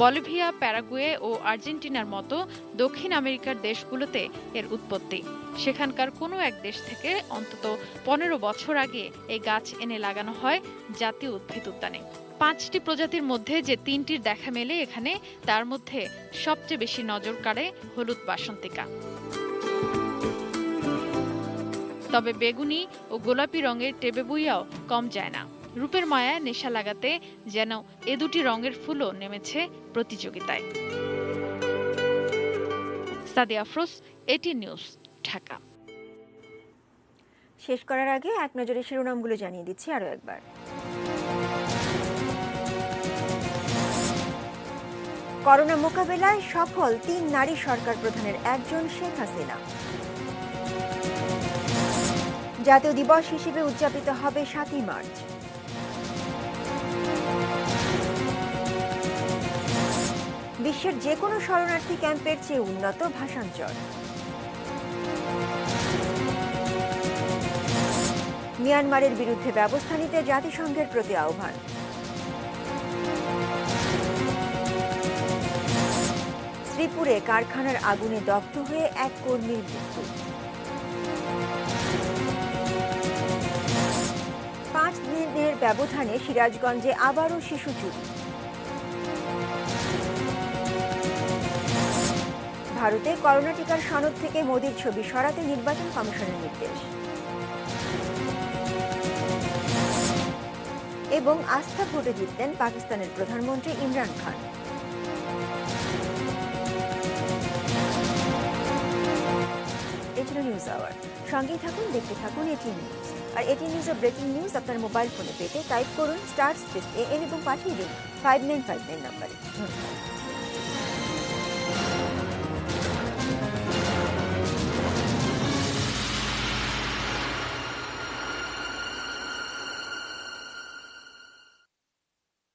বলিভিয়া, প্যারাগুয়ে ও আর্জেন্টিনার মতো দক্ষিণ আমেরিকার দেশগুলোতে এর উৎপত্তি। সেখানকার কোনো এক দেশ থেকে অন্তত 15 বছর আগে এই গাছ এনে লাগানো হয় জাতীয় উদ্ভিদ উদ্যানে। 5টি প্রজাতির মধ্যে যে 3টির দেখা মেলে এখানে, তার মধ্যে সবচেয়ে বেশি নজর কাড়ে হলুদ বাসন্তিকা। তবে বেগুনি ও গোলাপি রঙের টেবে বুইয়াও কম যায় না। রূপের মায়া নেশা লাগাতে যেন এ দুটি রঙের ফুলও নেমেছে প্রতিযোগিতায়। Sadia Afroz, ATN news, Dhaka. শেষ করার আগে এক নজরে শিরোনামগুলো জানিয়ে দিচ্ছি আরও একবার। করোনা মোকাবেলায় সফল 3 নারী সরকার প্রধানের একজন শেখ হাসিনা। জাতীয় দিবস হিসেবে উদযাপিত হবে 7ই মার্চ। বিশ্বের যে কোনো শরণার্থী ক্যাম্পের চেয়ে উন্নত ভাষাঞ্চল। মিয়ানমারের বিরুদ্ধে ব্যবস্থা নিতে জাতিসংঘের প্রতি আহ্বান। শ্রীপুরে কারখানার আগুনে দগ্ধ হয়ে এক কর্মীর মৃত্যু। 5 দিনের ব্যবধানে সিরাজগঞ্জে আবারও শিশু চুরি। ভারতে করোনা টিকার সনদ থেকে মোদির ছবি সরাতে নির্বাচন কমিশনের নির্দেশ। এবং আস্থা ভোটে জিতলেন পাকিস্তানের প্রধানমন্ত্রী ইমরান খান। নিউজ আওয়ার সঙ্গেই থাকুন, দেখতে থাকুন এটিএন নিউজ। আর এটিএন নিউজের ব্রেকিং নিউজ আপনার মোবাইল ফোনে পেতে টাইপ করুন *AN এবং পাঠিয়ে দিন 5959 নম্বরে। ধন্যবাদ।